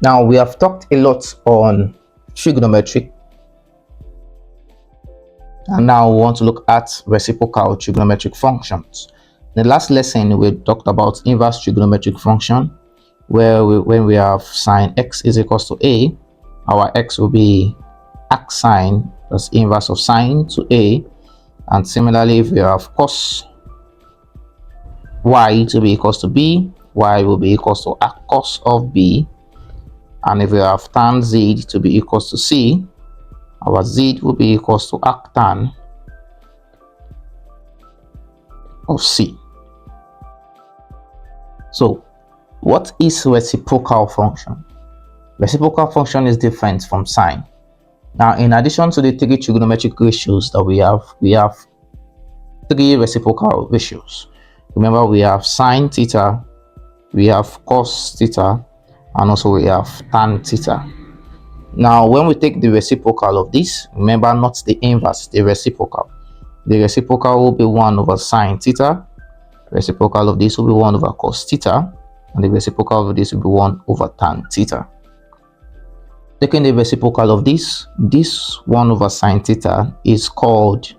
Now we have talked a lot on trigonometric, and now we want to look at reciprocal trigonometric functions. In the last lesson we talked about inverse trigonometric function, where when we have sine x is equals to a, our x will be arc sine plus inverse of sine to a. And similarly, if we have cos y to be equals to b, y will be equals to arc cos of b. And if we have tan z to be equals to c, our z will be equals to arc tan of c. So what is reciprocal function? Reciprocal function is different from sine. Now, in addition to the three trigonometric ratios that we have three reciprocal ratios. Remember, we have sine theta, we have cos theta, and also we have tan theta. Now, when we take the reciprocal of this, remember, not the inverse, the reciprocal. The reciprocal will be 1 over sine theta. Reciprocal of this will be 1 over cos theta, and the reciprocal of this will be 1 over tan theta. Taking the reciprocal of this 1 over sine theta is called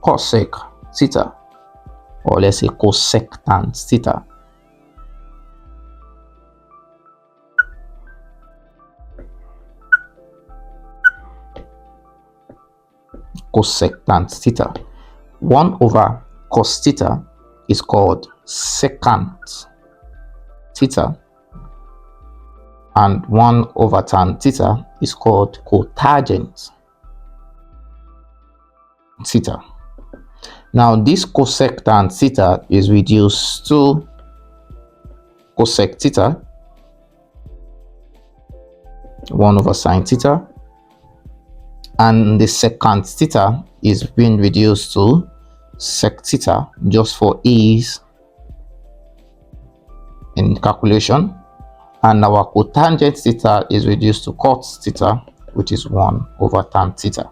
cosec theta, or let's say cosec tan theta. Cosec tan theta. 1 over cos theta is called secant theta, and 1 over tan theta is called cotangent theta. Now, this cosec tan theta is reduced to cosec theta, 1 over sine theta, and the secant theta is being reduced to sec theta, just for ease in calculation. And our cotangent theta is reduced to cot theta, which is 1 over tan theta.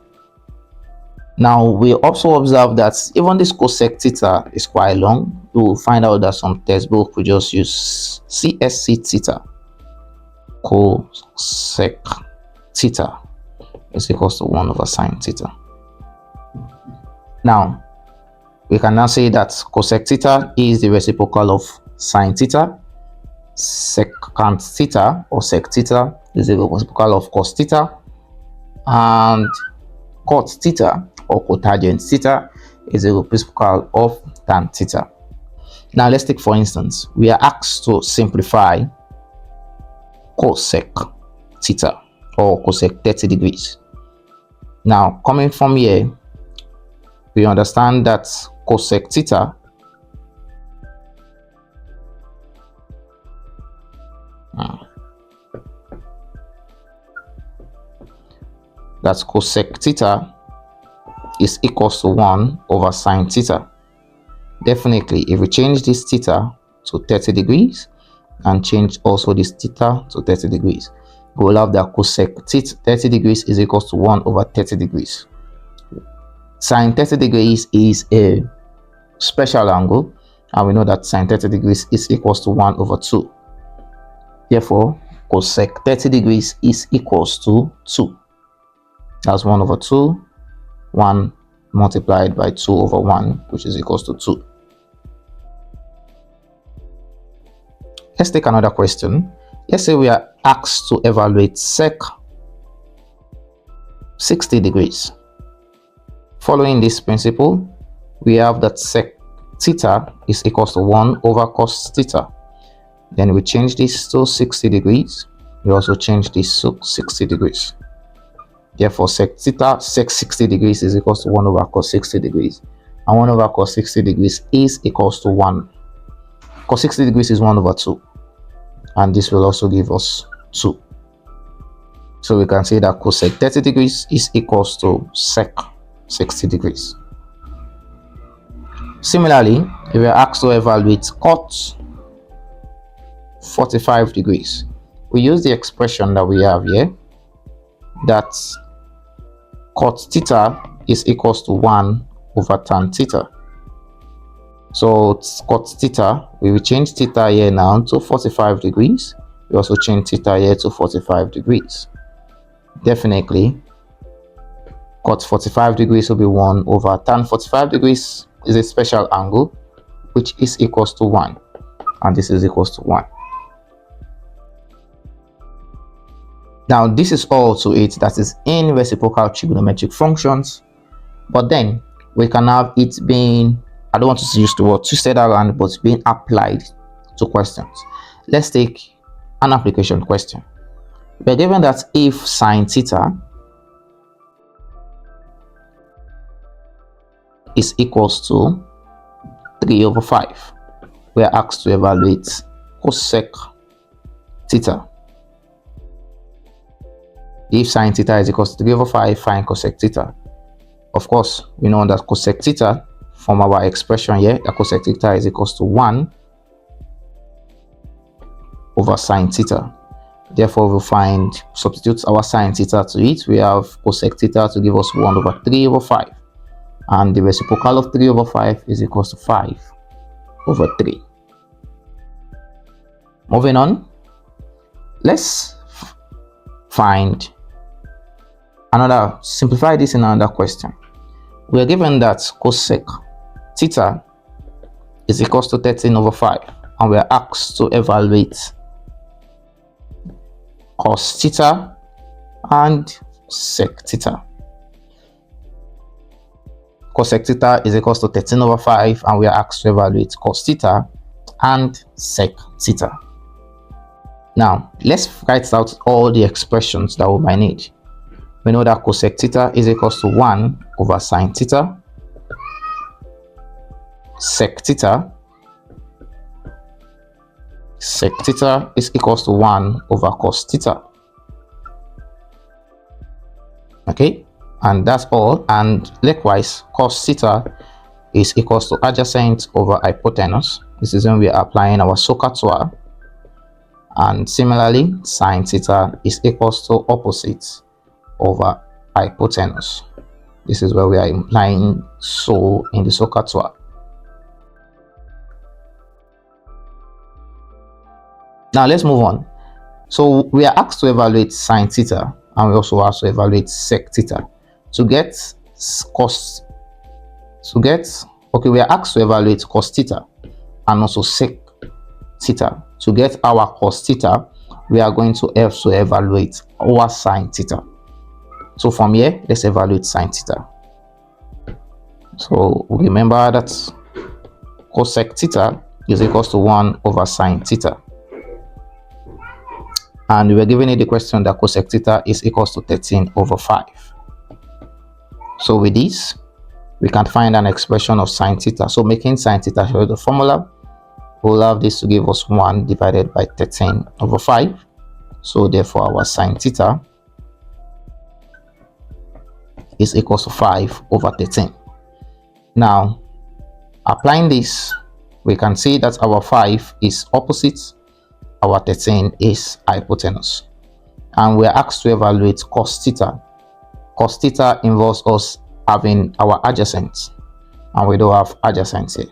Now, we also observe that even this cosec theta is quite long. You will find out that some textbooks will just use CSC theta. Cosec theta is equals to 1 over sine theta. Now, we can now say that cosec theta is the reciprocal of sine theta. Secant theta or sec theta is the reciprocal of cos theta, and cot theta or cotangent theta is the reciprocal of tan theta. Now, let's take, for instance, we are asked to simplify cosec theta or cosec 30 degrees. Now, coming from here, we understand that cosec theta cosec theta is equals to 1 over sine theta. Definitely, if we change this theta to 30 degrees and change also this theta to 30 degrees, we will have that cosec 30 degrees is equals to 1 over 30 degrees. Sine 30 degrees is a special angle, and we know that sine 30 degrees is equals to 1 over 2. Therefore, cosec 30 degrees is equals to 2. That's 1 over 2, 1 multiplied by 2 over 1, which is equals to 2. Let's take another question. Let's say we are asked to evaluate sec 60 degrees. Following this principle, we have that sec theta is equals to 1 over cos theta. Then we change this to 60 degrees. We also change this to 60 degrees. Therefore, sec 60 degrees is equals to 1 over cos 60 degrees. And 1 over cos 60 degrees is equals to 1. Cos 60 degrees is 1 over 2. And this will also give us 2. So we can say that cosec 30 degrees is equals to sec 60 degrees. Similarly, if we are asked to evaluate cot 45 degrees, we use the expression that we have here, that cot theta is equals to 1 over tan theta. So cot theta, we will change theta here now to 45 degrees. We also change theta here to 45 degrees. Definitely, cot 45 degrees will be 1 over tan 45 degrees is a special angle, which is equals to 1. And this is equals to 1. Now, this is all to it that is in reciprocal trigonometric functions. But then, we can have it being, I don't want to use the word twisted around, but being applied to questions. Let's take an application question. We're given that if sine theta is equals to 3 over 5, we are asked to evaluate cosec theta. If sine theta is equals to 3 over 5, find cosec theta. Of course, we know that cosec theta from our expression here, that cosec theta is equals to 1 over sine theta. Therefore, we'll substitute our sine theta to it. We have cosec theta to give us 1 over 3 over 5. And the reciprocal of 3 over 5 is equals to 5 over 3. Moving on, let's simplify this in another question. We are given that cosec theta is equals to 13 over 5, and we are asked to evaluate cos theta and sec theta. Cosec theta is equals to 13 over 5, and we are asked to evaluate cos theta and sec theta. Now, let's write out all the expressions that we might need. We know that cosec theta is equals to 1 over sine theta, sec theta is equals to 1 over cos theta. Okay, and that's all. And likewise, cos theta is equals to adjacent over hypotenuse. This is when we are applying our SOHCAHTOA. And similarly, sine theta is equals to opposite over hypotenuse. This is where we are implying so in the SOHCAHTOA. Now let's move on. So we are asked to evaluate sine theta, and we also have to evaluate sec theta. We are asked to evaluate cos theta and also sec theta. To get our cos theta, we are going to have to evaluate our sine theta. So from here, let's evaluate sine theta. So remember that cosec theta is equals to 1 over sine theta. And we were given in the question that cosec theta is equals to 13 over 5. So with this, we can find an expression of sine theta. So making sine theta show the formula, we'll have this to give us 1 divided by 13 over 5. So therefore, our sine theta is equals to 5 over 13. Now, applying this, we can see that our 5 is opposite, our 13 is hypotenuse. And we're asked to evaluate cos theta. Cos theta involves us having our adjacent, and we don't have adjacent here.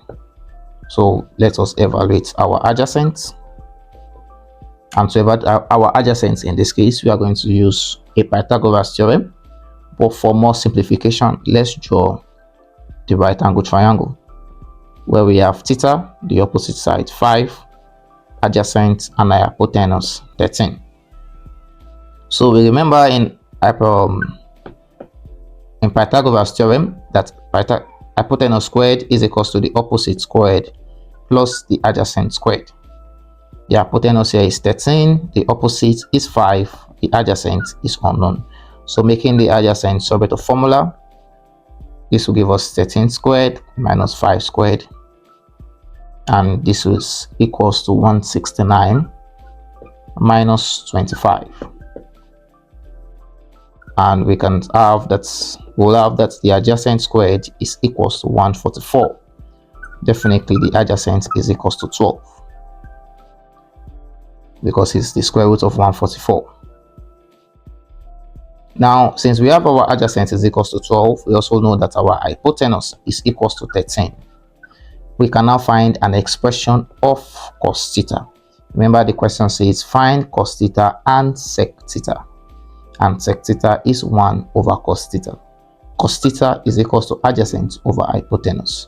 So let us evaluate our adjacent. And to evaluate our adjacent in this case, we are going to use a Pythagoras theorem. But for more simplification, let's draw the right angle triangle where we have theta, the opposite side 5, adjacent, and hypotenuse 13. So we remember in Pythagoras theorem that hypotenuse squared is equals to the opposite squared plus the adjacent squared. The hypotenuse here is 13, the opposite is 5, the adjacent is unknown. So making the adjacent subject to formula, this will give us 13 squared minus 5 squared, and this is equals to 169 minus 25. And we can have that, we'll have that the adjacent squared is equals to 144. Definitely the adjacent is equals to 12 because it's the square root of 144. Now, since we have our adjacent is equals to 12, we also know that our hypotenuse is equals to 13. We can now find an expression of cos theta. Remember, the question says find cos theta and sec theta, and sec theta is 1 over cos theta. Cos theta is equals to adjacent over hypotenuse.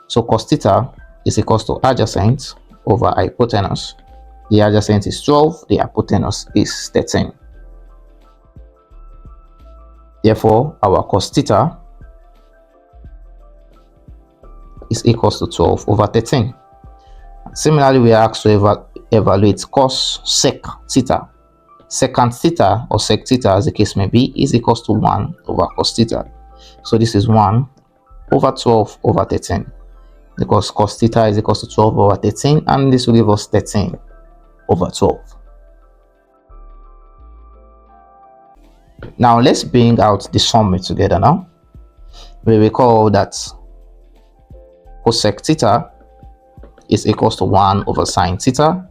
So cos theta is equals to adjacent over hypotenuse. The adjacent is 12, the hypotenuse is 13. Therefore, our cos theta is equals to 12 over 13. Similarly, we are asked to evaluate cos sec theta. Secant theta or sec theta, as the case may be, is equals to 1 over cos theta. So this is 1 over 12 over 13, because cos theta is equals to 12 over 13, and this will give us 13 over 12. Now let's bring out the summary together now. We recall that cosec theta is equals to 1 over sine theta.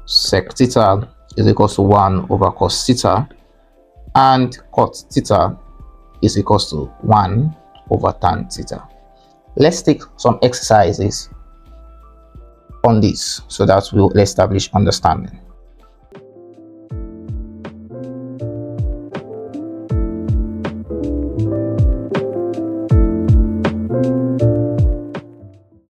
Sec theta is equals to 1 over cos theta. And cot theta is equals to 1 over tan theta. Let's take some exercises on this so that we'll establish understanding.